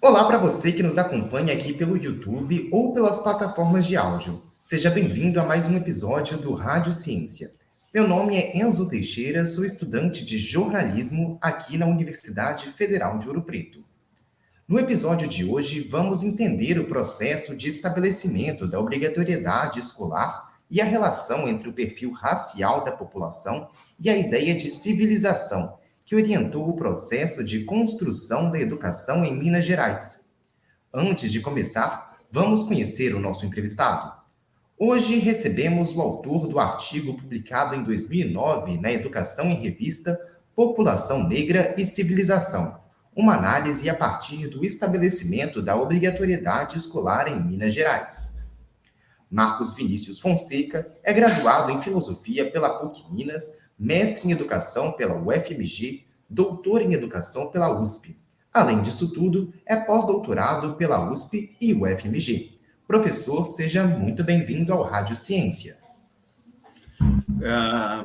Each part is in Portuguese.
Olá para você que nos acompanha aqui pelo YouTube ou pelas plataformas de áudio. Seja bem-vindo a mais um episódio do Rádio Ciência. Meu nome é Enzo Teixeira, sou estudante de jornalismo aqui na Universidade Federal de Ouro Preto. No episódio de hoje, vamos entender o processo de estabelecimento da obrigatoriedade escolar e a relação entre o perfil racial da população e a ideia de civilização, que orientou o processo de construção da educação em Minas Gerais. Antes de começar, vamos conhecer o nosso entrevistado. Hoje recebemos o autor do artigo publicado em 2009 na Educação em Revista População Negra e Civilização, uma análise a partir do estabelecimento da obrigatoriedade escolar em Minas Gerais. Marcos Vinícius Fonseca é graduado em Filosofia pela PUC Minas, mestre em Educação pela UFMG, doutor em Educação pela USP. Além disso tudo, é pós-doutorado pela USP e UFMG. Professor, seja muito bem-vindo ao Rádio Ciência.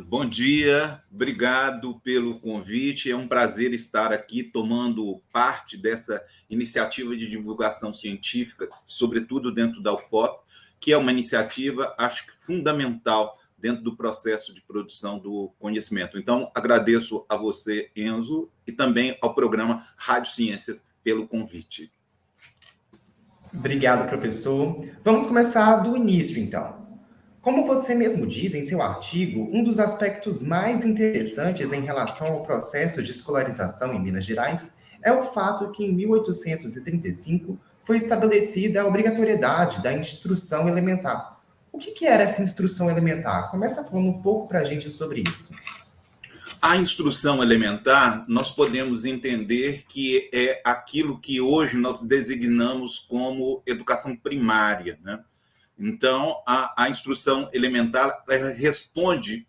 Bom dia, obrigado pelo convite. É um prazer estar aqui tomando parte dessa iniciativa de divulgação científica, sobretudo dentro da UFOP, que é uma iniciativa, acho que fundamental dentro do processo de produção do conhecimento. Então, agradeço a você, Enzo, e também ao programa Rádio Ciências pelo convite. Obrigado, professor. Vamos começar do início, então. Como você mesmo diz em seu artigo, um dos aspectos mais interessantes em relação ao processo de escolarização em Minas Gerais é o fato que, em 1835, foi estabelecida a obrigatoriedade da instrução elementar. O que era essa instrução elementar? Começa falando um pouco para a gente sobre isso. A instrução elementar, nós podemos entender que é aquilo que hoje nós designamos como educação primária, né? Então, a instrução elementar responde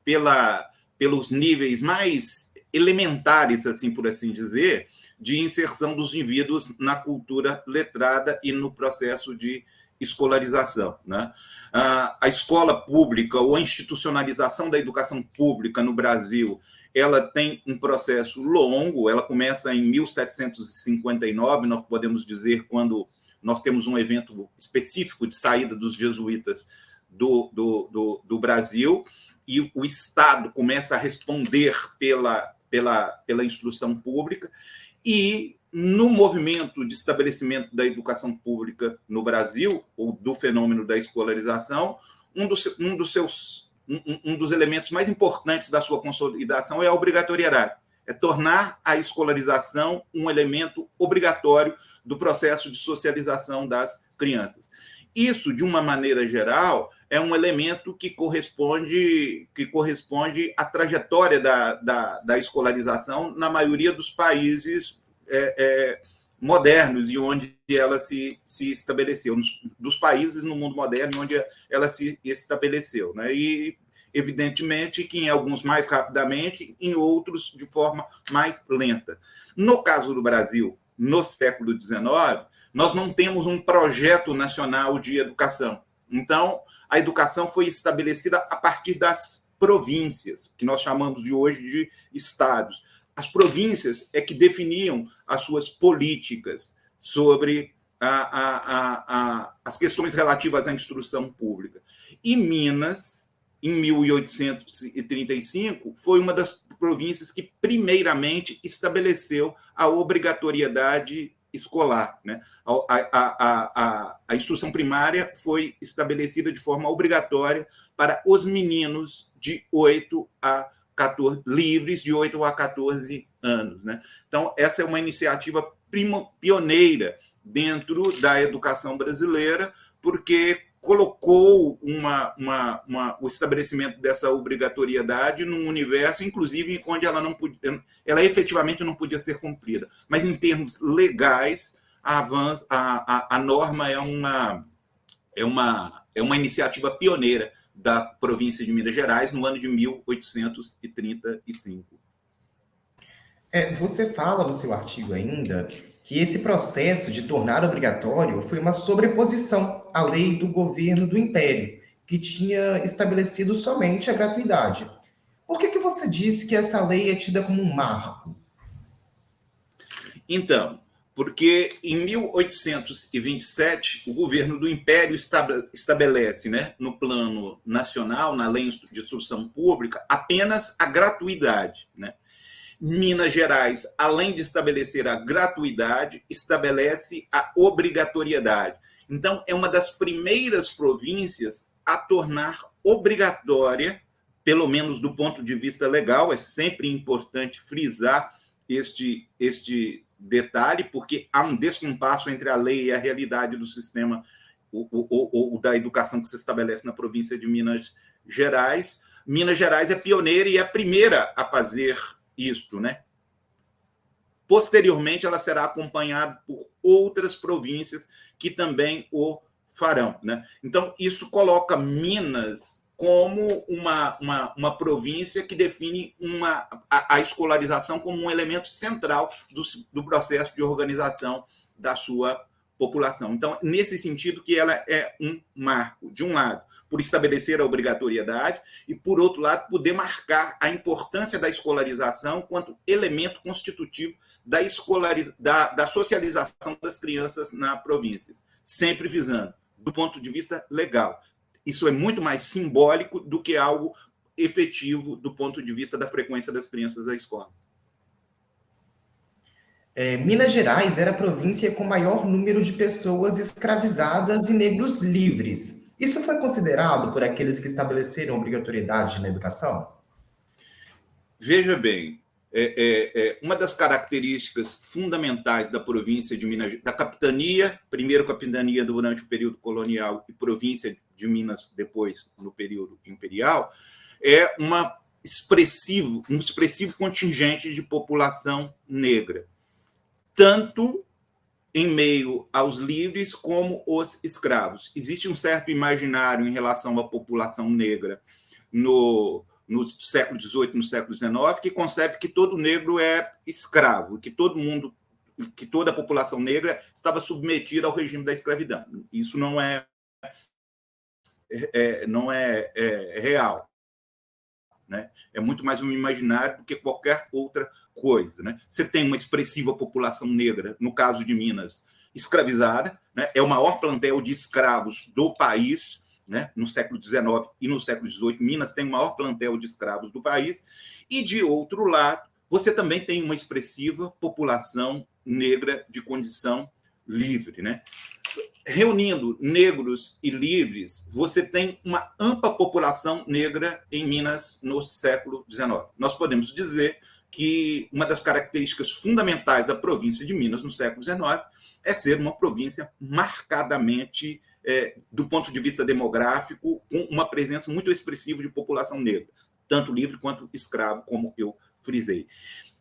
pelos níveis mais elementares, assim por assim dizer, de inserção dos indivíduos na cultura letrada e no processo de escolarização, né? A escola pública ou a institucionalização da educação pública no Brasil, ela tem um processo longo, ela começa em 1759, nós podemos dizer, quando nós temos um evento específico de saída dos jesuítas do Brasil, e o Estado começa a responder pela instrução pública, e no movimento de estabelecimento da educação pública no Brasil, ou do fenômeno da escolarização, um dos elementos mais importantes da sua consolidação é a obrigatoriedade, é tornar a escolarização um elemento obrigatório do processo de socialização das crianças. Isso, de uma maneira geral, é um elemento que corresponde à trajetória da escolarização na maioria dos países modernos e onde ela se estabeleceu, dos países no mundo moderno onde ela se estabeleceu, né? E, evidentemente, que em alguns mais rapidamente, em outros de forma mais lenta. No caso do Brasil, no século XIX, nós não temos um projeto nacional de educação. Então, a educação foi estabelecida a partir das províncias, que nós chamamos de hoje de estados. As províncias é que definiam as suas políticas sobre as questões relativas à instrução pública. E Minas, em 1835, foi uma das províncias que primeiramente estabeleceu a obrigatoriedade escolar, né? A instrução primária foi estabelecida de forma obrigatória para os meninos de 8 a 14, livres de 8 a 14 anos, né? Então, essa é uma iniciativa pioneira dentro da educação brasileira, porque colocou o estabelecimento dessa obrigatoriedade num universo, inclusive, onde ela efetivamente não podia ser cumprida. Mas, em termos legais, a norma é uma iniciativa pioneira da província de Minas Gerais no ano de 1835. Você fala no seu artigo ainda que esse processo de tornar obrigatório foi uma sobreposição à lei do governo do Império, que tinha estabelecido somente a gratuidade. Por que você disse que essa lei é tida como um marco? Então, Porque em 1827 o governo do Império estabelece, né, no plano nacional, na lei de instrução pública, apenas a gratuidade, né? Minas Gerais, além de estabelecer a gratuidade, estabelece a obrigatoriedade. Então, é uma das primeiras províncias a tornar obrigatória, pelo menos do ponto de vista legal, é sempre importante frisar este detalhe, porque há um descompasso entre a lei e a realidade do sistema ou da educação que se estabelece na província de Minas Gerais. Minas Gerais é pioneira e é a primeira a fazer isto, né? Posteriormente, ela será acompanhada por outras províncias que também o farão, né? Então, isso coloca Minas como uma província que define a escolarização como um elemento central do processo de organização da sua população. Então, nesse sentido que ela é um marco, de um lado, por estabelecer a obrigatoriedade e, por outro lado, poder marcar a importância da escolarização quanto elemento constitutivo da socialização das crianças na província, sempre visando, do ponto de vista legal. Isso é muito mais simbólico do que algo efetivo do ponto de vista da frequência das crianças à escola. Minas Gerais era a província com maior número de pessoas escravizadas e negros livres. Isso foi considerado por aqueles que estabeleceram obrigatoriedade na educação? Veja bem, uma das características fundamentais da província de Minas, da capitania, primeiro capitania durante o período colonial e província de Minas depois no período imperial, é um expressivo contingente de população negra, tanto em meio aos livres como os escravos. Existe um certo imaginário em relação à população negra no século XVIII, no século XIX, que concebe que todo negro é escravo, que toda a população negra estava submetida ao regime da escravidão. Isso não é real, né? É muito mais um imaginário do que qualquer outra coisa, né? Você tem uma expressiva população negra, no caso de Minas, escravizada, né? É o maior plantel de escravos do país, né? No século XIX e no século XVIII, Minas tem o maior plantel de escravos do país, e, de outro lado, você também tem uma expressiva população negra de condição livre, né? Reunindo negros e livres, você tem uma ampla população negra em Minas no século XIX. Nós podemos dizer que uma das características fundamentais da província de Minas no século XIX é ser uma província marcadamente, do ponto de vista demográfico, com uma presença muito expressiva de população negra, tanto livre quanto escravo, como eu frisei.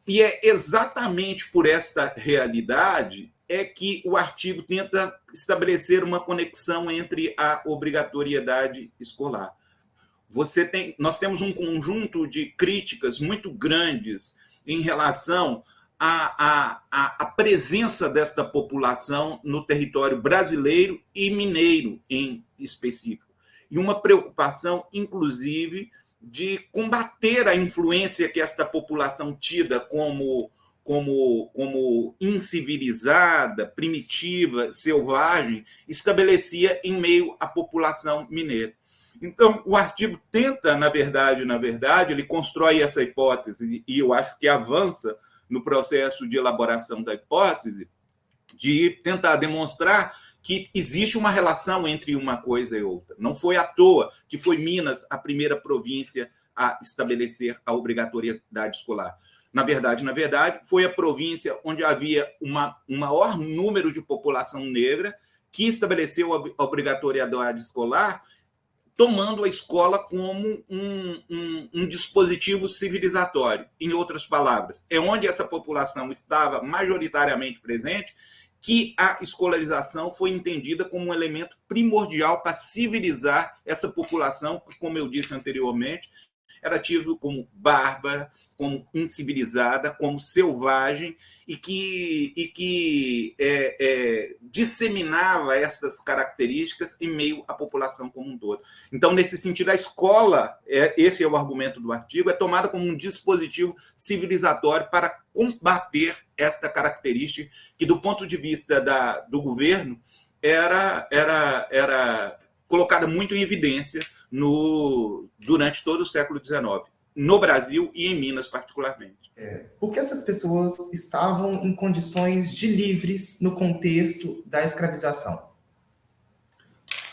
E é exatamente por esta realidade que o artigo tenta estabelecer uma conexão entre a obrigatoriedade escolar. Nós temos um conjunto de críticas muito grandes em relação à presença desta população no território brasileiro e mineiro em específico. E uma preocupação, inclusive, de combater a influência que esta população tida como incivilizada, primitiva, selvagem, estabelecia em meio à população mineira. Então, o artigo tenta, na verdade, ele constrói essa hipótese, e eu acho que avança no processo de elaboração da hipótese, de tentar demonstrar que existe uma relação entre uma coisa e outra. Não foi à toa que foi Minas a primeira província a estabelecer a obrigatoriedade escolar. Na verdade, foi a província onde havia um maior número de população negra que estabeleceu a obrigatoriedade escolar, tomando a escola como um dispositivo civilizatório. Em outras palavras, é onde essa população estava majoritariamente presente que a escolarização foi entendida como um elemento primordial para civilizar essa população que, como eu disse anteriormente, era tido como bárbara, como incivilizada, como selvagem, e que disseminava essas características em meio à população como um todo. Então, nesse sentido, a escola, esse é o argumento do artigo, é tomada como um dispositivo civilizatório para combater esta característica que, do ponto de vista do governo, era colocada muito em evidência durante todo o século XIX, no Brasil e em Minas, particularmente. Porque essas pessoas estavam em condições de livres no contexto da escravização?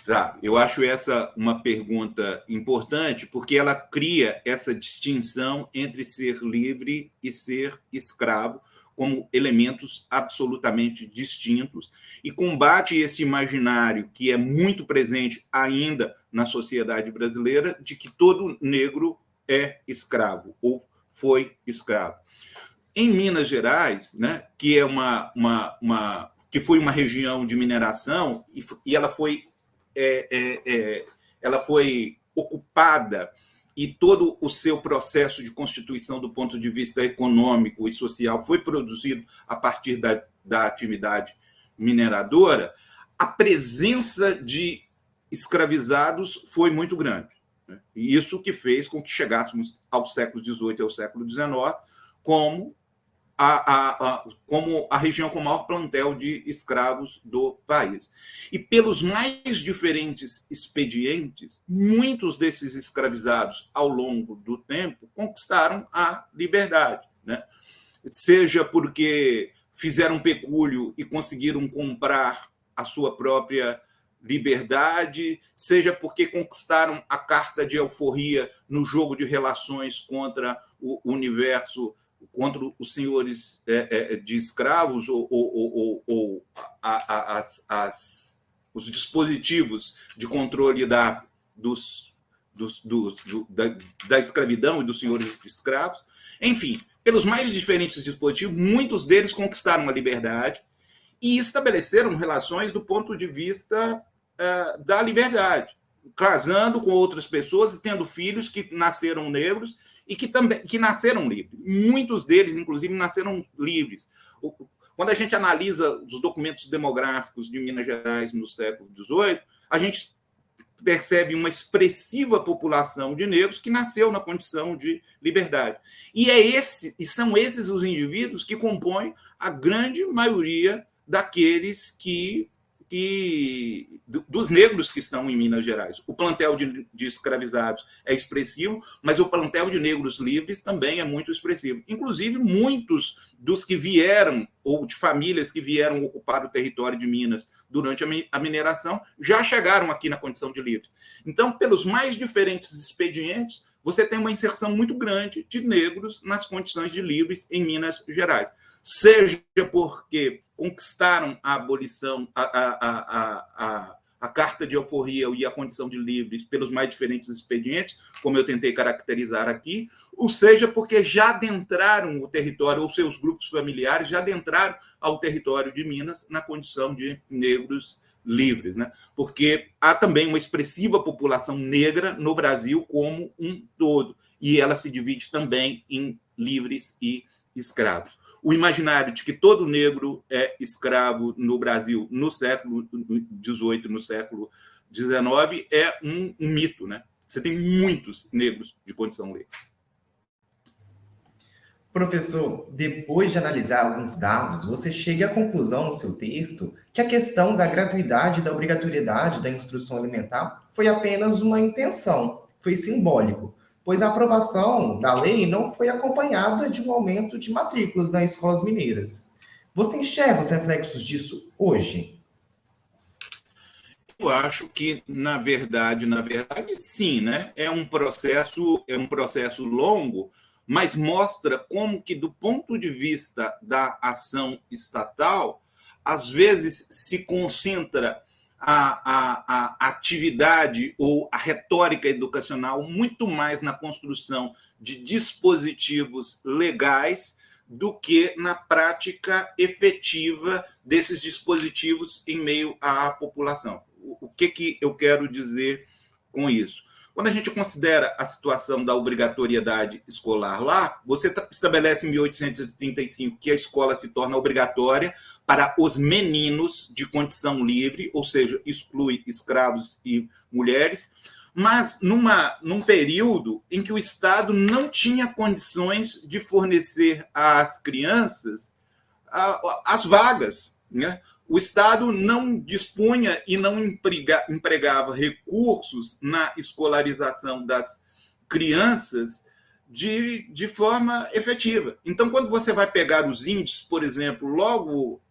Tá, eu acho essa uma pergunta importante, porque ela cria essa distinção entre ser livre e ser escravo como elementos absolutamente distintos e combate esse imaginário que é muito presente ainda na sociedade brasileira de que todo negro é escravo ou foi escravo. Em Minas Gerais, né, que é que foi uma região de mineração e ela foi ocupada e todo o seu processo de constituição do ponto de vista econômico e social foi produzido a partir da atividade mineradora, a presença de escravizados foi muito grande. Né? E isso que fez com que chegássemos ao século XVIII e ao século XIX como a região com o maior plantel de escravos do país. E pelos mais diferentes expedientes, muitos desses escravizados, ao longo do tempo, conquistaram a liberdade. Né? Seja porque fizeram pecúlio e conseguiram comprar a sua própria liberdade, seja porque conquistaram a carta de alforria no jogo de relações contra o universo, contra os senhores de escravos ou os dispositivos de controle da escravidão e dos senhores de escravos. Enfim, pelos mais diferentes dispositivos, muitos deles conquistaram a liberdade e estabeleceram relações do ponto de vista da liberdade, casando com outras pessoas e tendo filhos que nasceram negros e que nasceram livres. Muitos deles, inclusive, nasceram livres. Quando a gente analisa os documentos demográficos de Minas Gerais no século XVIII, a gente percebe uma expressiva população de negros que nasceu na condição de liberdade. E são esses os indivíduos que compõem a grande maioria daqueles dos negros que estão em Minas Gerais. O plantel de escravizados é expressivo, mas o plantel de negros livres também é muito expressivo. Inclusive, muitos dos que vieram, ou de famílias que vieram ocupar o território de Minas durante a mineração, já chegaram aqui na condição de livres. Então, pelos mais diferentes expedientes, você tem uma inserção muito grande de negros nas condições de livres em Minas Gerais. Seja porque conquistaram a abolição, a carta de alforria e a condição de livres pelos mais diferentes expedientes, como eu tentei caracterizar aqui, ou seja, porque já adentraram o território, ou seus grupos familiares já adentraram ao território de Minas na condição de negros livres, né? Porque há também uma expressiva população negra no Brasil como um todo, e ela se divide também em livres e escravos. O imaginário de que todo negro é escravo no Brasil no século XVIII, no século XIX, é um mito, né? Você tem muitos negros de condição livre. Professor, depois de analisar alguns dados, você chega à conclusão no seu texto que a questão da gratuidade e da obrigatoriedade da instrução alimentar foi apenas uma intenção, foi simbólico, pois a aprovação da lei não foi acompanhada de um aumento de matrículas nas escolas mineiras. Você enxerga os reflexos disso hoje? Eu acho que, na verdade, sim, né? É um processo longo, mas mostra como que, do ponto de vista da ação estatal, às vezes se concentra a atividade ou a retórica educacional muito mais na construção de dispositivos legais do que na prática efetiva desses dispositivos em meio à população. O que eu quero dizer com isso? Quando a gente considera a situação da obrigatoriedade escolar lá, você estabelece em 1835 que a escola se torna obrigatória para os meninos de condição livre, ou seja, exclui escravos e mulheres, mas num período em que o Estado não tinha condições de fornecer às crianças as vagas, né? O Estado não dispunha e não empregava recursos na escolarização das crianças de forma efetiva. Então, quando você vai pegar os índices, por exemplo, logo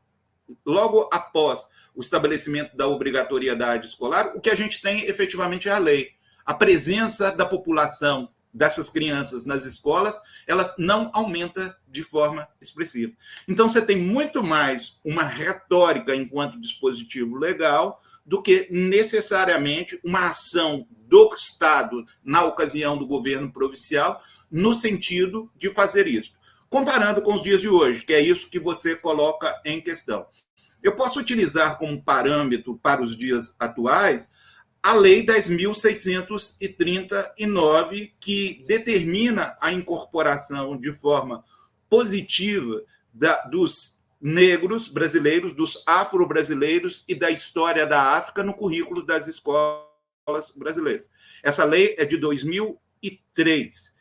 após o estabelecimento da obrigatoriedade escolar, o que a gente tem efetivamente é a lei. A presença da população dessas crianças nas escolas, ela não aumenta de forma expressiva. Então, você tem muito mais uma retórica enquanto dispositivo legal do que necessariamente uma ação do Estado, na ocasião do governo provincial, no sentido de fazer isso. Comparando com os dias de hoje, que é isso que você coloca em questão. Eu posso utilizar como parâmetro para os dias atuais a Lei 10.639, que determina a incorporação de forma positiva dos negros brasileiros, dos afro-brasileiros e da história da África no currículo das escolas brasileiras. Essa lei é de 2003.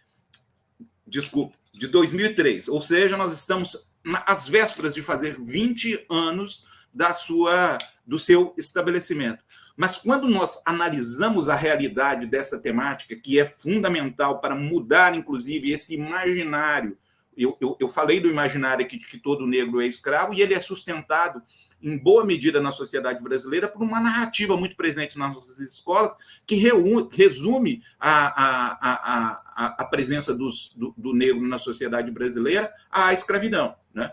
Desculpa, de 2003. Ou seja, nós estamos às vésperas de fazer 20 anos do seu estabelecimento. Mas quando nós analisamos a realidade dessa temática, que é fundamental para mudar, inclusive, esse imaginário, eu falei do imaginário aqui de que todo negro é escravo, e ele é sustentado, em boa medida, na sociedade brasileira, por uma narrativa muito presente nas nossas escolas, que resume a presença do negro na sociedade brasileira à escravidão, né?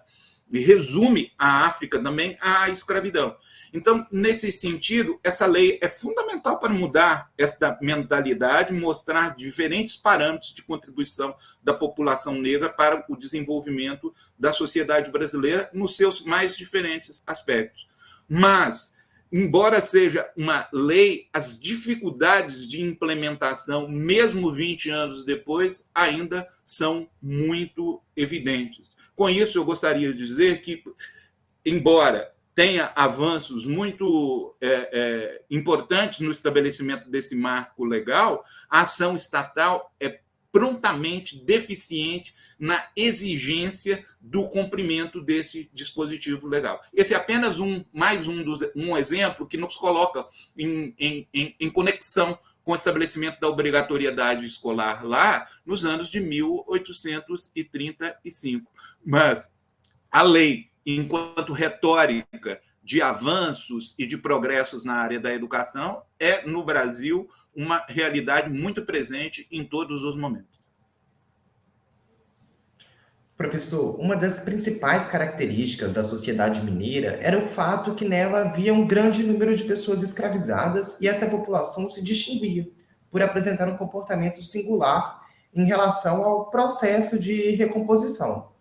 E resume a África também à escravidão. Então, nesse sentido, essa lei é fundamental para mudar essa mentalidade, mostrar diferentes parâmetros de contribuição da população negra para o desenvolvimento da sociedade brasileira nos seus mais diferentes aspectos. Mas, embora seja uma lei, as dificuldades de implementação, mesmo 20 anos depois, ainda são muito evidentes. Com isso, eu gostaria de dizer que, embora tenha avanços muito importantes no estabelecimento desse marco legal, a ação estatal é prontamente deficiente na exigência do cumprimento desse dispositivo legal. Esse é apenas um exemplo que nos coloca em conexão com o estabelecimento da obrigatoriedade escolar lá nos anos de 1835. Mas a lei, enquanto retórica de avanços e de progressos na área da educação, é, no Brasil, uma realidade muito presente em todos os momentos. Professor, uma das principais características da sociedade mineira era o fato que nela havia um grande número de pessoas escravizadas e essa população se distinguia por apresentar um comportamento singular em relação ao processo de recomposição.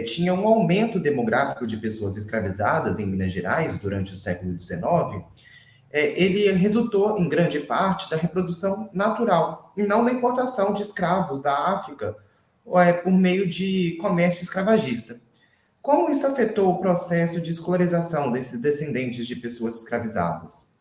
Tinha um aumento demográfico de pessoas escravizadas em Minas Gerais durante o século XIX. Ele resultou, em grande parte, da reprodução natural, e não da importação de escravos da África, por meio de comércio escravagista. Como isso afetou o processo de escolarização desses descendentes de pessoas escravizadas?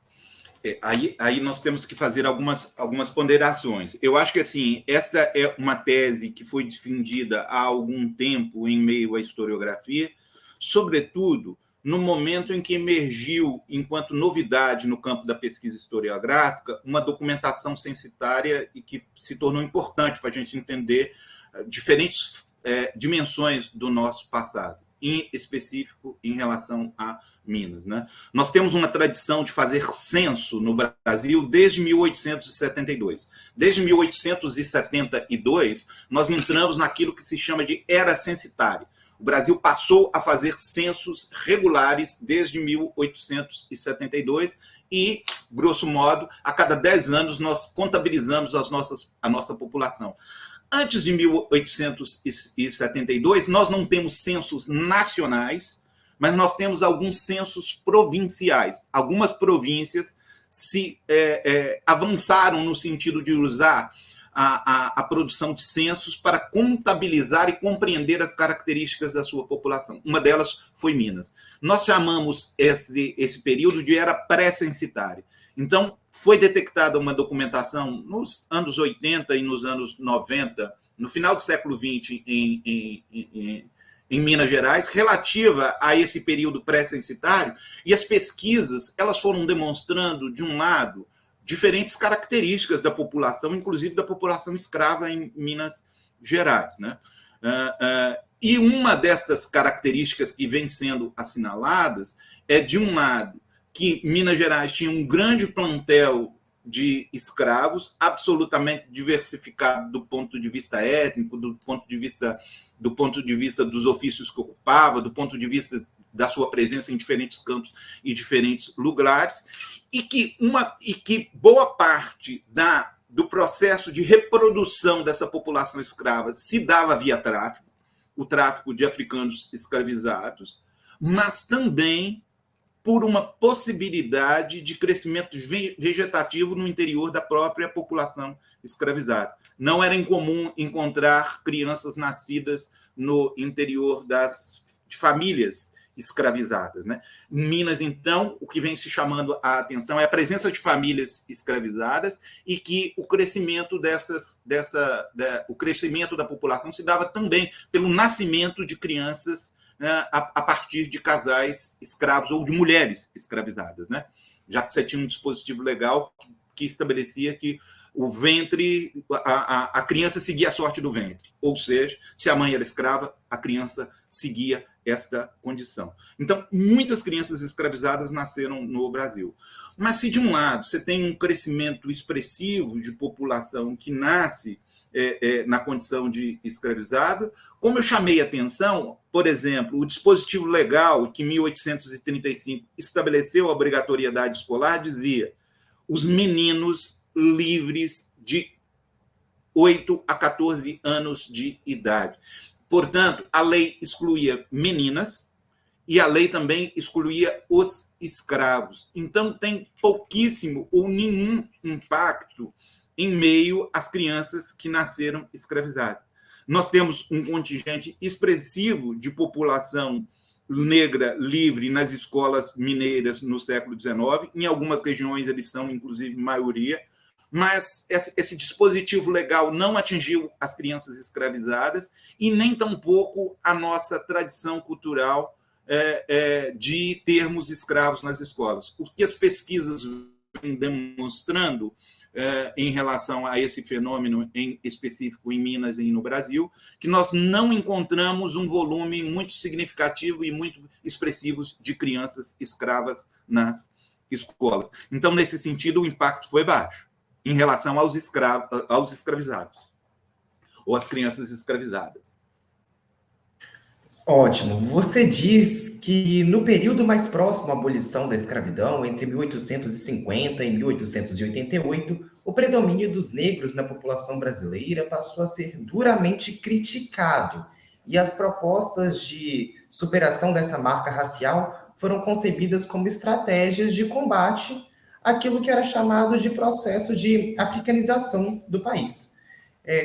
Aí nós temos que fazer algumas ponderações. Eu acho que assim, esta é uma tese que foi defendida há algum tempo em meio à historiografia, sobretudo no momento em que emergiu, enquanto novidade no campo da pesquisa historiográfica, uma documentação censitária e que se tornou importante para a gente entender diferentes dimensões do nosso passado, em específico em relação a Minas, né? Nós temos uma tradição de fazer censo no Brasil desde 1872. Desde 1872, nós entramos naquilo que se chama de era censitária. O Brasil passou a fazer censos regulares desde 1872 e, grosso modo, a cada 10 anos nós contabilizamos a nossa população. Antes de 1872, nós não temos censos nacionais, mas nós temos alguns censos provinciais. Algumas províncias se avançaram no sentido de usar a produção de censos para contabilizar e compreender as características da sua população. Uma delas foi Minas. Nós chamamos esse período de era pré-censitária. Então, foi detectada uma documentação nos anos 80 e nos anos 90, no final do século XX, em Minas Gerais, relativa a esse período pré-censitário, e as pesquisas elas foram demonstrando, de um lado, diferentes características da população, inclusive da população escrava em Minas Gerais, né? E uma destas características que vem sendo assinaladas é, de um lado, que Minas Gerais tinha um grande plantel de escravos, absolutamente diversificado do ponto de vista étnico, do ponto de vista dos ofícios que ocupava, do ponto de vista da sua presença em diferentes campos e diferentes lugares, e que boa parte do processo de reprodução dessa população escrava se dava via tráfico, o tráfico de africanos escravizados, mas também por uma possibilidade de crescimento vegetativo no interior da própria população escravizada. Não era incomum encontrar crianças nascidas no interior de famílias escravizadas, né? Em Minas, então, o que vem se chamando a atenção é a presença de famílias escravizadas e que o crescimento o crescimento da população se dava também pelo nascimento de crianças, né, a partir de casais escravos ou de mulheres escravizadas, né? Já que você tinha um dispositivo legal que estabelecia que o ventre, a criança seguia a sorte do ventre, ou seja, se a mãe era escrava, a criança seguia esta condição. Então, muitas crianças escravizadas nasceram no Brasil. Mas se, de um lado, você tem um crescimento expressivo de população que nasce na condição de escravizado, como eu chamei a atenção, por exemplo, o dispositivo legal que, em 1835, estabeleceu a obrigatoriedade escolar, dizia: os meninos livres de 8 a 14 anos de idade. Portanto, a lei excluía meninas e a lei também excluía os escravos. Então, tem pouquíssimo ou nenhum impacto em meio às crianças que nasceram escravizadas. Nós temos um contingente expressivo de população negra livre nas escolas mineiras no século XIX. Em algumas regiões eles são, inclusive, maioria, mas esse dispositivo legal não atingiu as crianças escravizadas e nem tampouco a nossa tradição cultural de termos escravos nas escolas. O que as pesquisas vêm demonstrando em relação a esse fenômeno em específico em Minas e no Brasil, que nós não encontramos um volume muito significativo e muito expressivo de crianças escravas nas escolas. Então, nesse sentido, o impacto foi baixo em relação aos escravizados, ou às crianças escravizadas. Ótimo. Você diz que no período mais próximo à abolição da escravidão, entre 1850 e 1888, o predomínio dos negros na população brasileira passou a ser duramente criticado, e as propostas de superação dessa marca racial foram concebidas como estratégias de combate àquilo que era chamado de processo de africanização do país.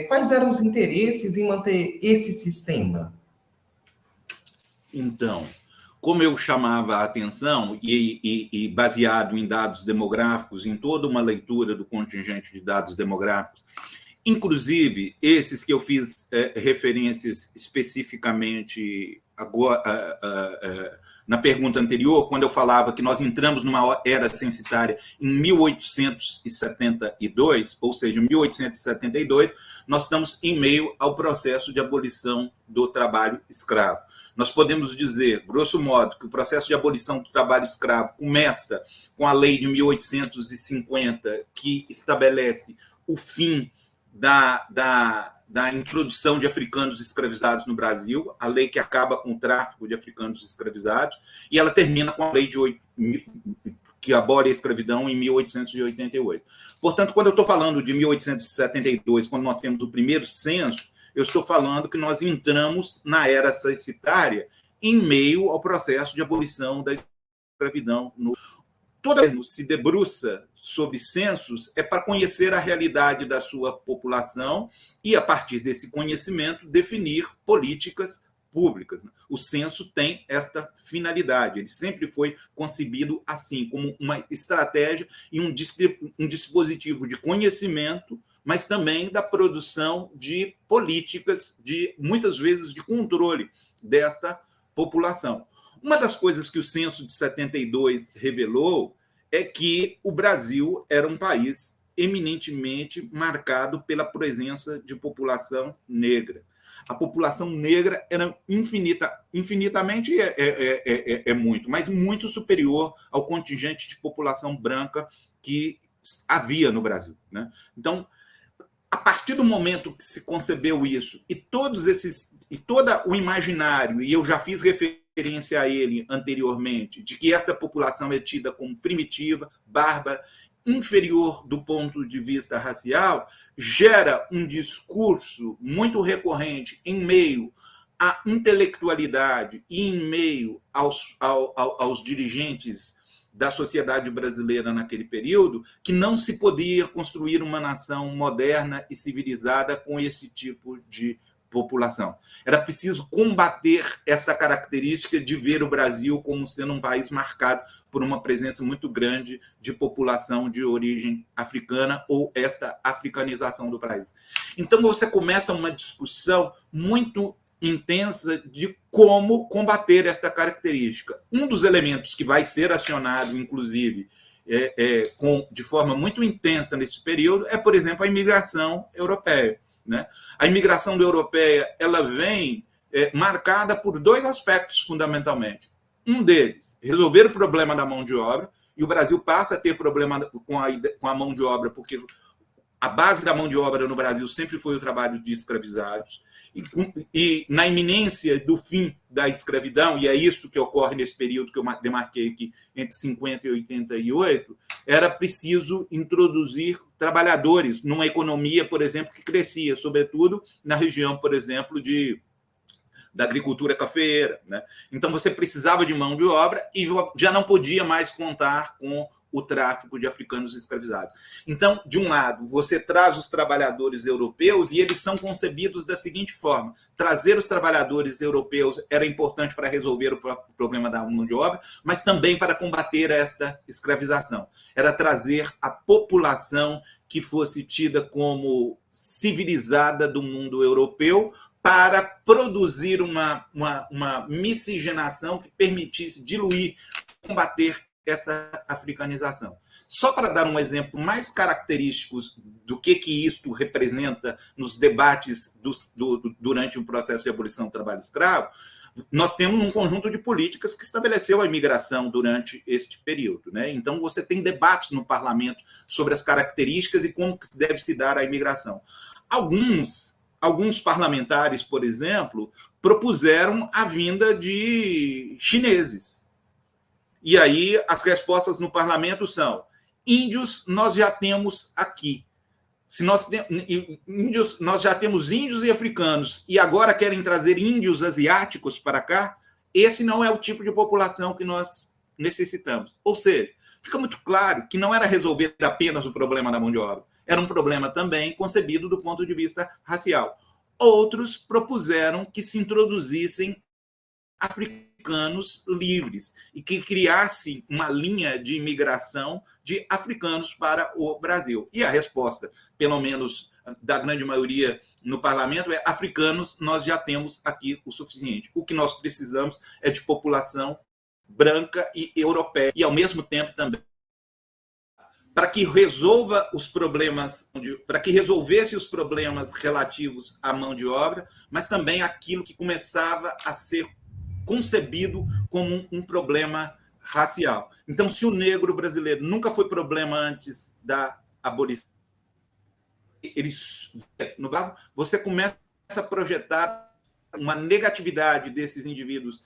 Quais eram os interesses em manter esse sistema? Então, como eu chamava a atenção, e baseado em dados demográficos, em toda uma leitura do contingente de dados demográficos, inclusive esses que eu fiz referências especificamente agora, na pergunta anterior, quando eu falava que nós entramos numa era censitária em 1872, ou seja, em 1872, nós estamos em meio ao processo de abolição do trabalho escravo. Nós podemos dizer, grosso modo, que o processo de abolição do trabalho escravo começa com a lei de 1850, que estabelece o fim da introdução de africanos escravizados no Brasil, a lei que acaba com o tráfico de africanos escravizados, e ela termina com a lei que abole a escravidão em 1888. Portanto, quando eu estou falando de 1872, quando nós temos o primeiro censo, eu estou falando que nós entramos na era censitária em meio ao processo de abolição da escravidão. Todo mundo se debruça sobre censos é para conhecer a realidade da sua população e, a partir desse conhecimento, definir políticas públicas. O censo tem esta finalidade, ele sempre foi concebido assim, como uma estratégia e um dispositivo de conhecimento, mas também da produção de políticas, muitas vezes de controle desta população. Uma das coisas que o censo de 72 revelou é que o Brasil era um país eminentemente marcado pela presença de população negra. A população negra era infinitamente muito, mas muito superior ao contingente de população branca que havia no Brasil, né? Então, a partir do momento que se concebeu isso e todo o imaginário, e eu já fiz referência a ele anteriormente, de que esta população é tida como primitiva, bárbara, inferior do ponto de vista racial, gera um discurso muito recorrente em meio à intelectualidade e em meio aos dirigentes da sociedade brasileira naquele período, que não se podia construir uma nação moderna e civilizada com esse tipo de população. Era preciso combater essa característica de ver o Brasil como sendo um país marcado por uma presença muito grande de população de origem africana ou esta africanização do país. Então você começa uma discussão muito intensa de como combater esta característica. Um dos elementos que vai ser acionado, inclusive, de forma muito intensa nesse período é, por exemplo, a imigração europeia, né? A imigração europeia ela vem marcada por dois aspectos, fundamentalmente. Um deles, resolver o problema da mão de obra, e o Brasil passa a ter problema com a mão de obra, porque a base da mão de obra no Brasil sempre foi o trabalho de escravizados, e na iminência do fim da escravidão, e é isso que ocorre nesse período que eu demarquei aqui, entre 50 e 88, era preciso introduzir trabalhadores numa economia, por exemplo, que crescia, sobretudo na região, por exemplo, da agricultura cafeeira, né? Então você precisava de mão de obra e já não podia mais contar com o tráfico de africanos escravizados. Então, de um lado, você traz os trabalhadores europeus e eles são concebidos da seguinte forma: trazer os trabalhadores europeus era importante para resolver o problema da mão de obra, mas também para combater esta escravização. Era trazer a população que fosse tida como civilizada do mundo europeu para produzir uma miscigenação que permitisse diluir, combater essa africanização. Só para dar um exemplo mais característico do que isto representa nos debates durante o processo de abolição do trabalho escravo, nós temos um conjunto de políticas que estabeleceu a imigração durante este período, né? Então, você tem debates no parlamento sobre as características e como deve se dar a imigração. Alguns parlamentares, por exemplo, propuseram a vinda de chineses. E aí as respostas no parlamento são: índios nós já temos aqui. Se nós já temos índios e africanos e agora querem trazer índios asiáticos para cá, esse não é o tipo de população que nós necessitamos. Ou seja, fica muito claro que não era resolver apenas o problema da mão de obra, era um problema também concebido do ponto de vista racial. Outros propuseram que se introduzissem africanos livres e que criasse uma linha de imigração de africanos para o Brasil. E a resposta, pelo menos da grande maioria no parlamento, é: africanos nós já temos aqui o suficiente. O que nós precisamos é de população branca e europeia, e ao mesmo tempo também para que resolva os problemas, para que resolvesse os problemas relativos à mão de obra, mas também aquilo que começava a ser concebido como um problema racial. Então, se o negro brasileiro nunca foi problema antes da abolição, você começa a projetar uma negatividade desses indivíduos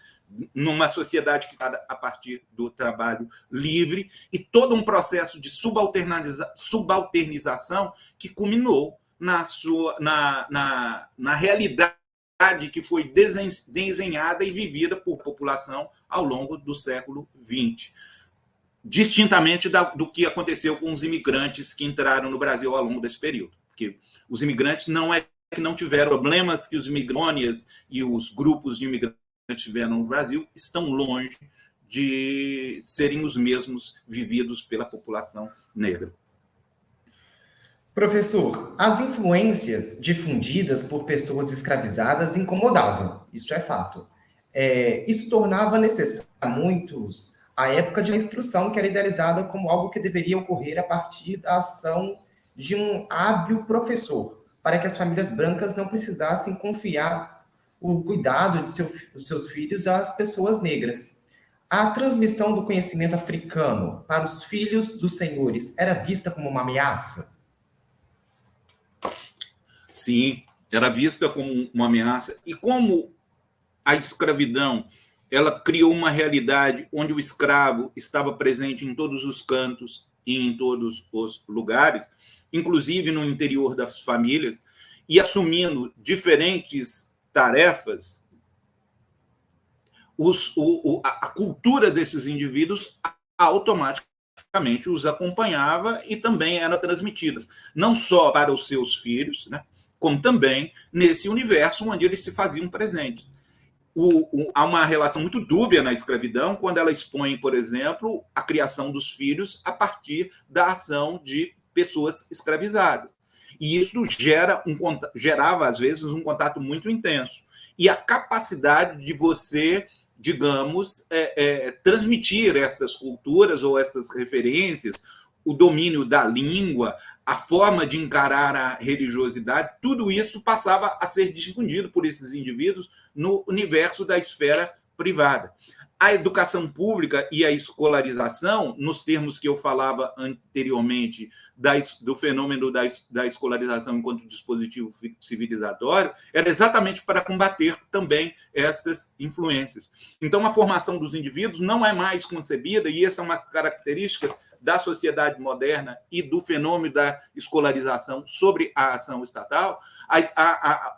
numa sociedade que está a partir do trabalho livre e todo um processo de subalternização que culminou na realidade que foi desenhada e vivida por população ao longo do século XX. distintamente do que aconteceu com os imigrantes que entraram no Brasil ao longo desse período. Porque os imigrantes não é que não tiveram problemas que os migrônias e os grupos de imigrantes tiveram no Brasil, estão longe de serem os mesmos vividos pela população negra. Professor, as influências difundidas por pessoas escravizadas incomodavam, isso é fato. Isso tornava necessário a muitos a época de uma instrução que era idealizada como algo que deveria ocorrer a partir da ação de um hábil professor, para que as famílias brancas não precisassem confiar o cuidado de dos seus filhos às pessoas negras. A transmissão do conhecimento africano para os filhos dos senhores era vista como uma ameaça? Sim, era vista como uma ameaça. E como a escravidão ela criou uma realidade onde o escravo estava presente em todos os cantos e em todos os lugares, inclusive no interior das famílias, e assumindo diferentes tarefas, a cultura desses indivíduos automaticamente os acompanhava e também era transmitida, não só para os seus filhos, né, como também nesse universo onde eles se faziam presentes. Há uma relação muito dúbia na escravidão quando ela expõe, por exemplo, a criação dos filhos a partir da ação de pessoas escravizadas. E isso gerava, às vezes, um contato muito intenso. E a capacidade de você, digamos, transmitir estas culturas ou estas referências, o domínio da língua, a forma de encarar a religiosidade, tudo isso passava a ser difundido por esses indivíduos no universo da esfera privada. A educação pública e a escolarização, nos termos que eu falava anteriormente, do fenômeno da escolarização enquanto dispositivo civilizatório, era exatamente para combater também estas influências. Então, a formação dos indivíduos não é mais concebida, e essa é uma característica da sociedade moderna e do fenômeno da escolarização sobre a ação estatal.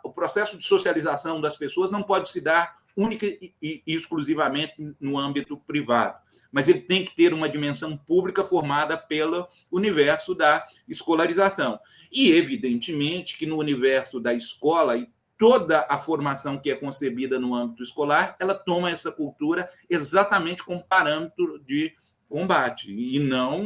O processo de socialização das pessoas não pode se dar única e exclusivamente no âmbito privado, mas ele tem que ter uma dimensão pública formada pelo universo da escolarização. E, evidentemente, que no universo da escola, e toda a formação que é concebida no âmbito escolar, ela toma essa cultura exatamente como parâmetro de combate, e não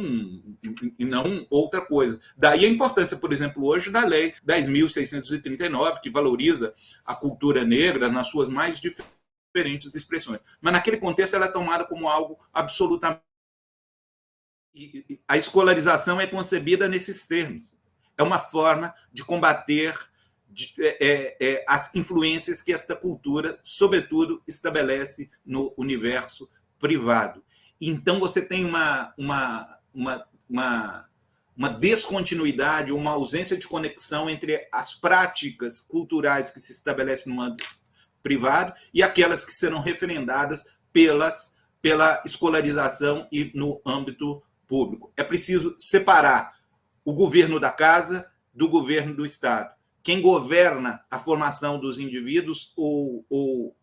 outra coisa. Daí a importância, por exemplo, hoje da Lei 10.639, que valoriza a cultura negra nas suas mais diferentes expressões. Mas naquele contexto ela é tomada como algo absolutamente... A escolarização é concebida nesses termos. É uma forma de combater as influências que esta cultura, sobretudo, estabelece no universo privado. Então, você tem uma descontinuidade, uma ausência de conexão entre as práticas culturais que se estabelecem no âmbito privado e aquelas que serão referendadas pela escolarização e no âmbito público. É preciso separar o governo da casa do governo do Estado. Quem governa a formação dos indivíduos ou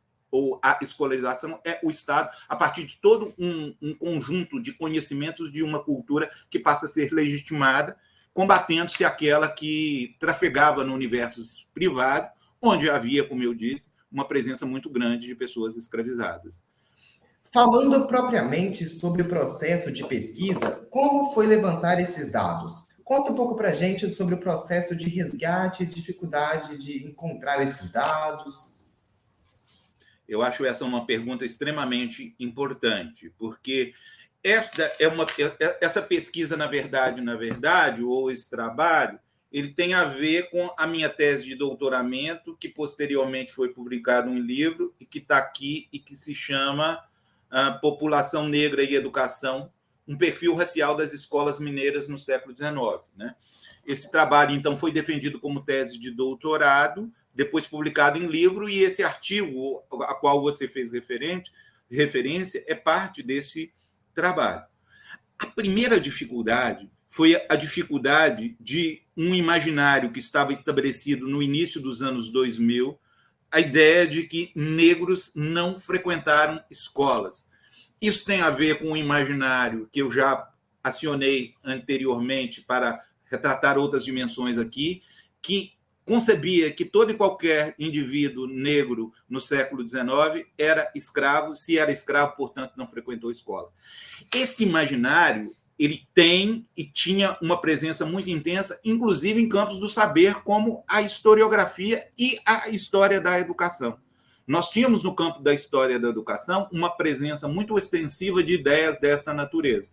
a escolarização é o Estado, a partir de todo um conjunto de conhecimentos de uma cultura que passa a ser legitimada, combatendo-se aquela que trafegava no universo privado, onde havia, como eu disse, uma presença muito grande de pessoas escravizadas. Falando propriamente sobre o processo de pesquisa, como foi levantar esses dados? Conta um pouco para a gente sobre o processo de resgate e dificuldade de encontrar esses dados. Eu acho essa uma pergunta extremamente importante, porque essa pesquisa, na verdade, ou esse trabalho, ele tem a ver com a minha tese de doutoramento, que posteriormente foi publicado um livro, e que está aqui, e que se chama População Negra e Educação, um perfil racial das escolas mineiras no século XIX. Né? Esse trabalho, então, foi defendido como tese de doutorado, depois publicado em livro, e esse artigo a qual você fez referência é parte desse trabalho. A primeira dificuldade foi a dificuldade de um imaginário que estava estabelecido no início dos anos 2000, a ideia de que negros não frequentaram escolas. Isso tem a ver com o imaginário que eu já acionei anteriormente para retratar outras dimensões aqui, que concebia que todo e qualquer indivíduo negro no século XIX era escravo, se era escravo, portanto, não frequentou escola. Esse imaginário ele tem e tinha uma presença muito intensa, inclusive em campos do saber, como a historiografia e a história da educação. Nós tínhamos no campo da história da educação uma presença muito extensiva de ideias desta natureza.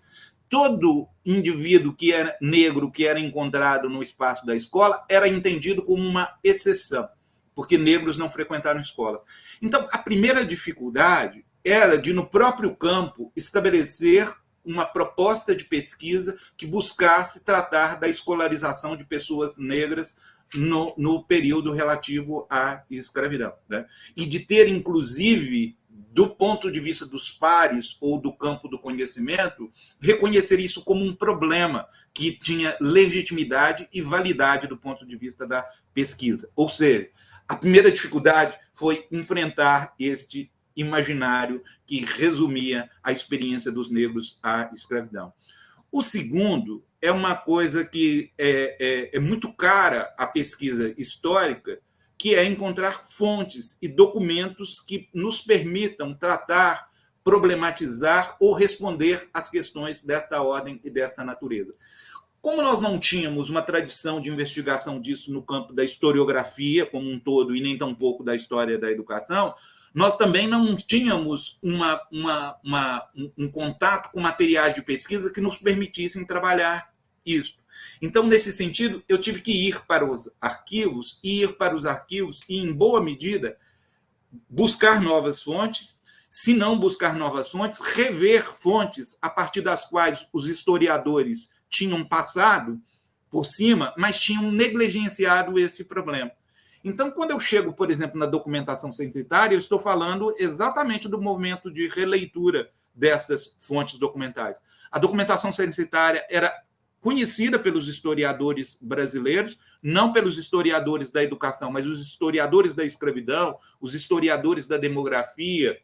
Todo indivíduo que era negro, que era encontrado no espaço da escola, era entendido como uma exceção, porque negros não frequentaram escola. Então, a primeira dificuldade era de, no próprio campo, estabelecer uma proposta de pesquisa que buscasse tratar da escolarização de pessoas negras no período relativo à escravidão, né? E de ter, inclusive, do ponto de vista dos pares ou do campo do conhecimento, reconhecer isso como um problema que tinha legitimidade e validade do ponto de vista da pesquisa. Ou seja, a primeira dificuldade foi enfrentar este imaginário que resumia a experiência dos negros à escravidão. O segundo é uma coisa que é muito cara à pesquisa histórica, que é encontrar fontes e documentos que nos permitam tratar, problematizar ou responder às questões desta ordem e desta natureza. Como nós não tínhamos uma tradição de investigação disso no campo da historiografia como um todo e nem tampouco da história da educação, nós também não tínhamos um contato com materiais de pesquisa que nos permitissem trabalhar isso. Então, nesse sentido, eu tive que ir para os arquivos e, em boa medida, buscar novas fontes, se não buscar novas fontes, rever fontes a partir das quais os historiadores tinham passado por cima, mas tinham negligenciado esse problema. Então, quando eu chego, por exemplo, na documentação censitária, eu estou falando exatamente do momento de releitura dessas fontes documentais. A documentação censitária era conhecida pelos historiadores brasileiros, não pelos historiadores da educação, mas os historiadores da escravidão, os historiadores da demografia,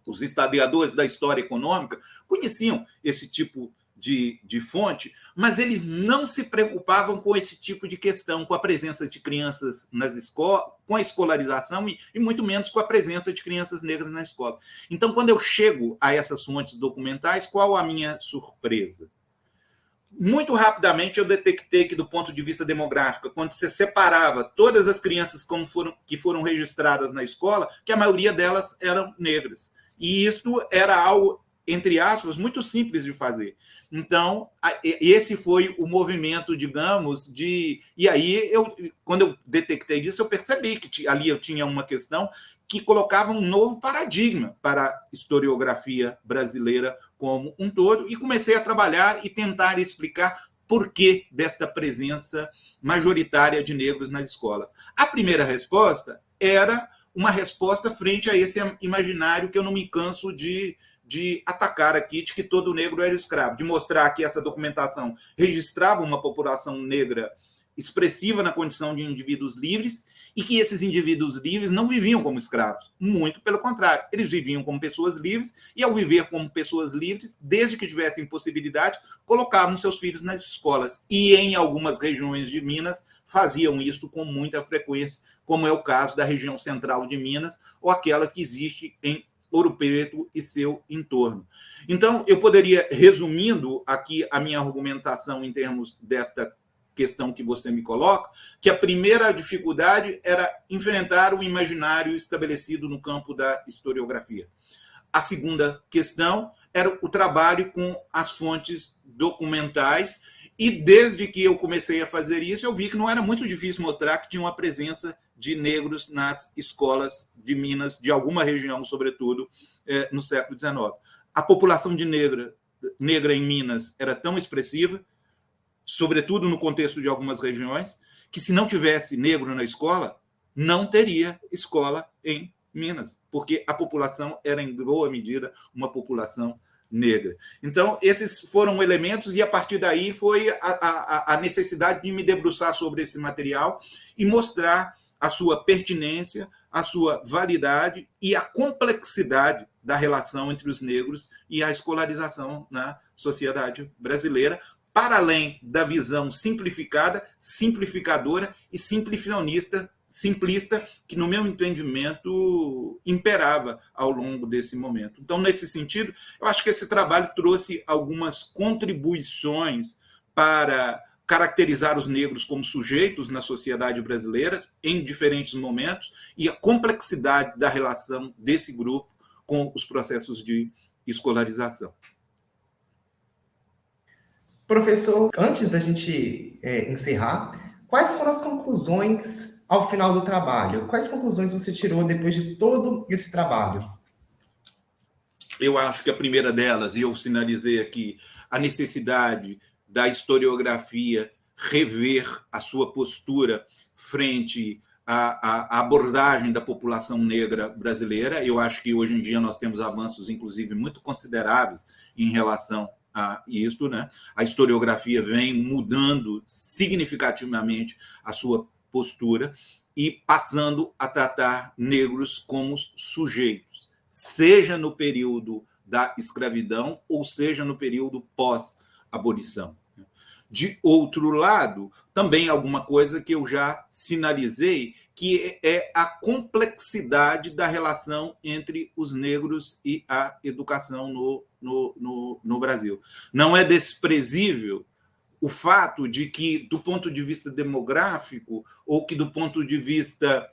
os historiadores da história econômica, conheciam esse tipo de fonte, mas eles não se preocupavam com esse tipo de questão, com a presença de crianças nas escolas, com a escolarização e muito menos com a presença de crianças negras na escola. Então, quando eu chego a essas fontes documentais, qual a minha surpresa? Muito rapidamente eu detectei que, do ponto de vista demográfico, quando você separava todas as crianças que foram registradas na escola, que a maioria delas eram negras. E isso era algo, entre aspas, muito simples de fazer. Então, esse foi o movimento, digamos, de... E aí, quando eu detectei isso, eu percebi que ali eu tinha uma questão que colocava um novo paradigma para a historiografia brasileira como um todo, e comecei a trabalhar e tentar explicar por que desta presença majoritária de negros nas escolas. A primeira resposta era uma resposta frente a esse imaginário que eu não me canso de atacar aqui, de que todo negro era escravo, de mostrar que essa documentação registrava uma população negra expressiva na condição de indivíduos livres e que esses indivíduos livres não viviam como escravos. Muito pelo contrário, eles viviam como pessoas livres e, ao viver como pessoas livres, desde que tivessem possibilidade, colocavam seus filhos nas escolas. E, em algumas regiões de Minas, faziam isso com muita frequência, como é o caso da região central de Minas ou aquela que existe em Ouro Preto e seu entorno. Então, eu poderia, resumindo aqui a minha argumentação em termos desta questão que você me coloca, que a primeira dificuldade era enfrentar o imaginário estabelecido no campo da historiografia. A segunda questão era o trabalho com as fontes documentais, e desde que eu comecei a fazer isso, eu vi que não era muito difícil mostrar que tinha uma presença de negros nas escolas de Minas, de alguma região, sobretudo, no século XIX. A população de negra em Minas era tão expressiva, sobretudo no contexto de algumas regiões, que se não tivesse negro na escola, não teria escola em Minas, porque a população era, em boa medida, uma população negra. Então, esses foram elementos, e a partir daí foi a necessidade de me debruçar sobre esse material e mostrar a sua pertinência, a sua validade e a complexidade da relação entre os negros e a escolarização na sociedade brasileira, para além da visão simplificada, simplificadora e simplista, que, no meu entendimento, imperava ao longo desse momento. Então, nesse sentido, eu acho que esse trabalho trouxe algumas contribuições para caracterizar os negros como sujeitos na sociedade brasileira em diferentes momentos e a complexidade da relação desse grupo com os processos de escolarização. Professor, antes da gente encerrar, quais foram as conclusões ao final do trabalho? Quais conclusões você tirou depois de todo esse trabalho? Eu acho que a primeira delas, e eu sinalizei aqui, a necessidade da historiografia rever a sua postura frente à abordagem da população negra brasileira. Eu acho que hoje em dia nós temos avanços, inclusive, muito consideráveis em relação a isso, né? A historiografia vem mudando significativamente a sua postura e passando a tratar negros como sujeitos, seja no período da escravidão ou seja no período pós-abolição. De outro lado, também alguma coisa que eu já sinalizei, que é a complexidade da relação entre os negros e a educação no Brasil. Não é desprezível o fato de que, do ponto de vista demográfico, ou que do ponto de vista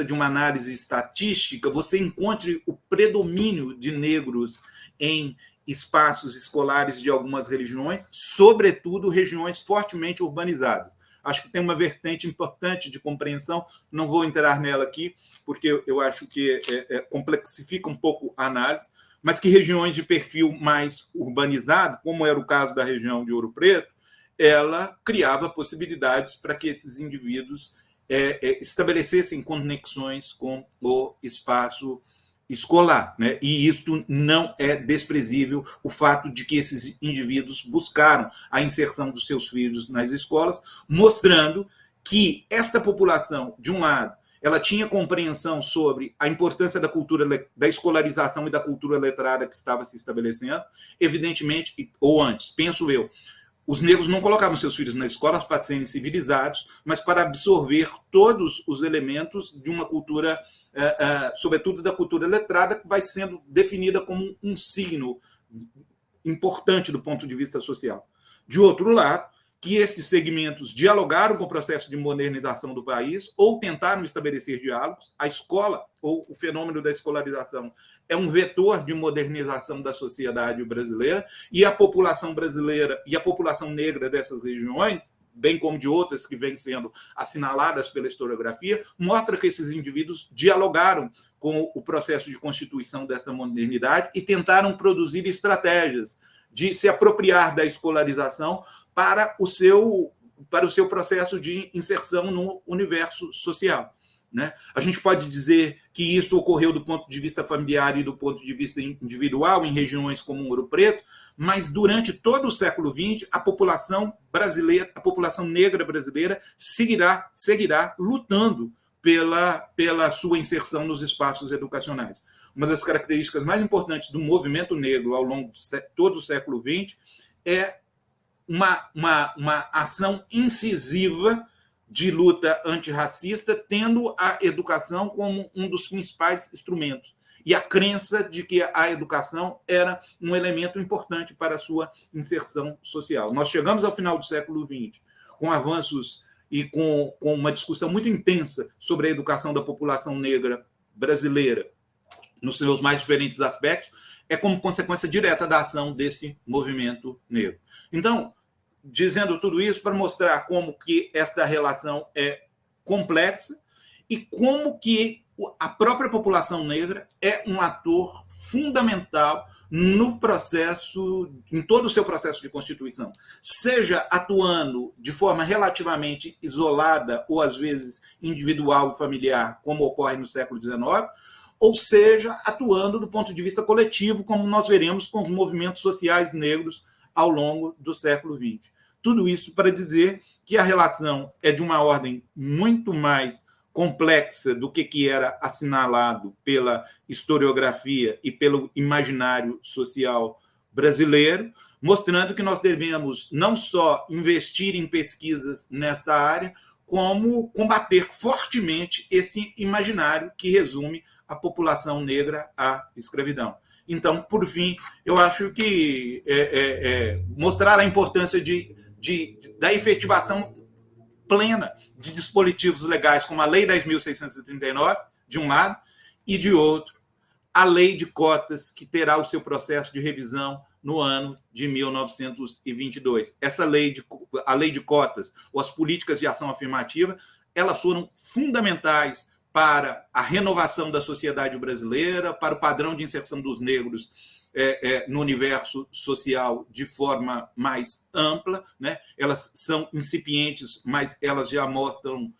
de uma análise estatística, você encontre o predomínio de negros em espaços escolares de algumas regiões, sobretudo regiões fortemente urbanizadas. Acho que tem uma vertente importante de compreensão, não vou entrar nela aqui, porque eu acho que complexifica um pouco a análise, mas que regiões de perfil mais urbanizado, como era o caso da região de Ouro Preto, ela criava possibilidades para que esses indivíduos estabelecessem conexões com o espaço escolar, né? E isto não é desprezível, o fato de que esses indivíduos buscaram a inserção dos seus filhos nas escolas, mostrando que esta população, de um lado, ela tinha compreensão sobre a importância da cultura, da escolarização e da cultura letrada que estava se estabelecendo, evidentemente, ou antes, penso eu, os negros não colocavam seus filhos na escola para serem civilizados, mas para absorver todos os elementos de uma cultura, sobretudo da cultura letrada, que vai sendo definida como um signo importante do ponto de vista social. De outro lado, que esses segmentos dialogaram com o processo de modernização do país ou tentaram estabelecer diálogos. A escola, ou o fenômeno da escolarização, é um vetor de modernização da sociedade brasileira, e a população brasileira e a população negra dessas regiões, bem como de outras que vêm sendo assinaladas pela historiografia, mostra que esses indivíduos dialogaram com o processo de constituição dessa modernidade e tentaram produzir estratégias de se apropriar da escolarização para o seu processo de inserção no universo social, né? A gente pode dizer que isso ocorreu do ponto de vista familiar e do ponto de vista individual em regiões como Ouro Preto, mas durante todo o século XX, a população brasileira, a população negra brasileira seguirá lutando pela sua inserção nos espaços educacionais. Uma das características mais importantes do movimento negro ao longo de todo o século XX é uma ação incisiva de luta antirracista, tendo a educação como um dos principais instrumentos, e a crença de que a educação era um elemento importante para a sua inserção social. Nós chegamos ao final do século XX com avanços e com uma discussão muito intensa sobre a educação da população negra brasileira, nos seus mais diferentes aspectos, é como consequência direta da ação desse movimento negro. Então, dizendo tudo isso para mostrar como que esta relação é complexa e como que a própria população negra é um ator fundamental no processo, em todo o seu processo de constituição, seja atuando de forma relativamente isolada ou às vezes individual e familiar, como ocorre no século XIX, ou seja, atuando do ponto de vista coletivo, como nós veremos com os movimentos sociais negros ao longo do século XX. Tudo isso para dizer que a relação é de uma ordem muito mais complexa do que era assinalado pela historiografia e pelo imaginário social brasileiro, mostrando que nós devemos não só investir em pesquisas nesta área, como combater fortemente esse imaginário que resume a população negra à escravidão. Então, por fim, eu acho que mostrar a importância da efetivação plena de dispositivos legais, como a Lei 10.639, de um lado, e de outro, a Lei de Cotas, que terá o seu processo de revisão no ano de 1922. A Lei de Cotas, ou as políticas de ação afirmativa, elas foram fundamentais para a renovação da sociedade brasileira, para o padrão de inserção dos negros no universo social de forma mais ampla, né? Elas são incipientes, mas elas já mostram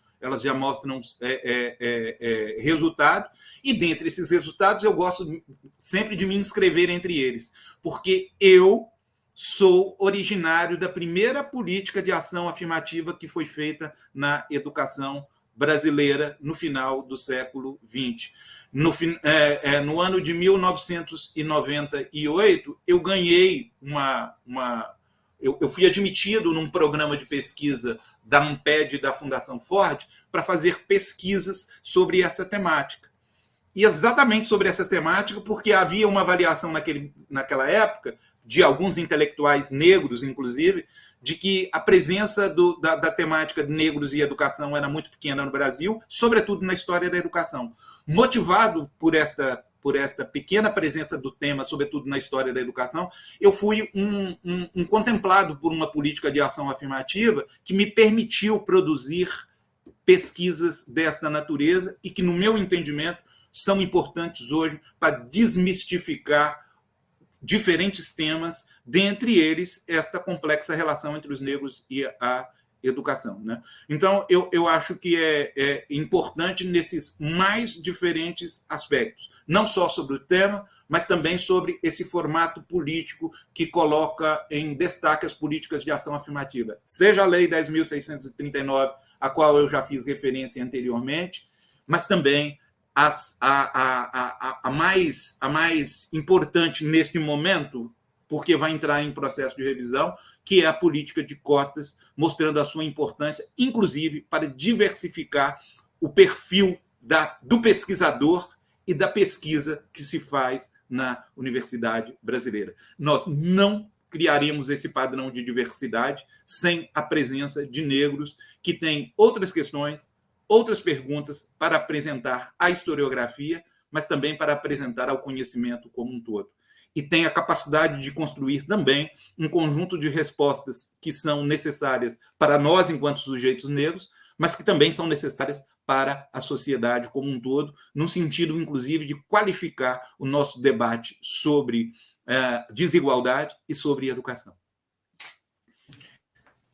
resultado, e dentre esses resultados eu gosto sempre de me inscrever entre eles, porque eu sou originário da primeira política de ação afirmativa que foi feita na educação brasileira no final do século XX. No ano de 1998, eu ganhei eu fui admitido num programa de pesquisa da Amped e da Fundação Ford para fazer pesquisas sobre essa temática. E exatamente sobre essa temática, porque havia uma avaliação naquela época, de alguns intelectuais negros, inclusive, de que a presença da temática de negros e educação era muito pequena no Brasil, sobretudo na história da educação. Motivado por esta pequena presença do tema, sobretudo na história da educação, eu fui um contemplado por uma política de ação afirmativa que me permitiu produzir pesquisas desta natureza e que, no meu entendimento, são importantes hoje para desmistificar diferentes temas, dentre eles esta complexa relação entre os negros e a educação, né? Então, eu acho que é importante nesses mais diferentes aspectos, não só sobre o tema, mas também sobre esse formato político que coloca em destaque as políticas de ação afirmativa, seja a Lei 10.639, a qual eu já fiz referência anteriormente, mas também a mais importante neste momento, porque vai entrar em processo de revisão, que é a política de cotas, mostrando a sua importância, inclusive para diversificar o perfil do pesquisador e da pesquisa que se faz na universidade brasileira. Nós não criaremos esse padrão de diversidade sem a presença de negros que têm outras questões, outras perguntas para apresentar à historiografia, mas também para apresentar ao conhecimento como um todo. E tem a capacidade de construir também um conjunto de respostas que são necessárias para nós, enquanto sujeitos negros, mas que também são necessárias para a sociedade como um todo, no sentido, inclusive, de qualificar o nosso debate sobre desigualdade e sobre educação.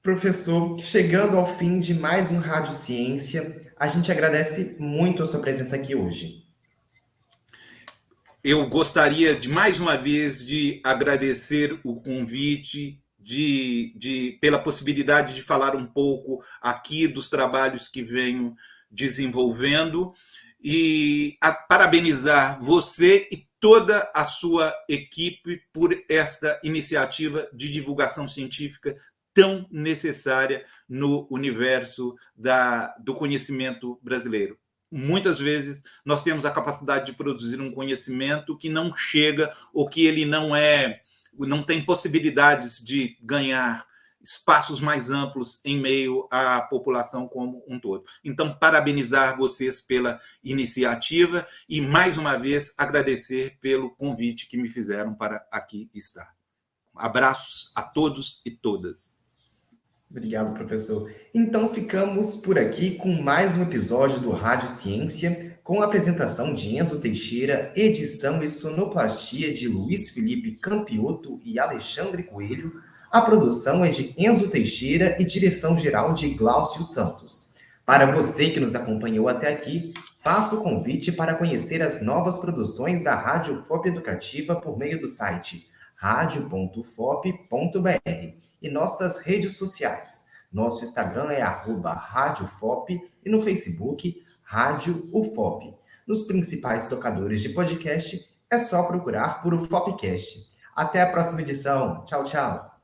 Professor, chegando ao fim de mais um Rádio Ciência, a gente agradece muito a sua presença aqui hoje. Eu gostaria de, mais uma vez, de agradecer o convite, pela possibilidade de falar um pouco aqui dos trabalhos que venho desenvolvendo e parabenizar você e toda a sua equipe por esta iniciativa de divulgação científica tão necessária no universo do conhecimento brasileiro. Muitas vezes nós temos a capacidade de produzir um conhecimento que não chega ou que ele não tem possibilidades de ganhar espaços mais amplos em meio à população como um todo. Então, parabenizar vocês pela iniciativa e, mais uma vez, agradecer pelo convite que me fizeram para aqui estar. Abraços a todos e todas. Obrigado, professor. Então, ficamos por aqui com mais um episódio do Rádio Ciência, com a apresentação de Enzo Teixeira, edição e sonoplastia de Luiz Felipe Campioto e Alexandre Coelho. A produção é de Enzo Teixeira e direção-geral de Glaucio Santos. Para você que nos acompanhou até aqui, faço o convite para conhecer as novas produções da Rádio FOP Educativa por meio do site radio.fop.br e nossas redes sociais. Nosso Instagram é @radiofop e no Facebook, Rádio UFOP. Nos principais tocadores de podcast, é só procurar por UFOPcast. Até a próxima edição. Tchau, tchau.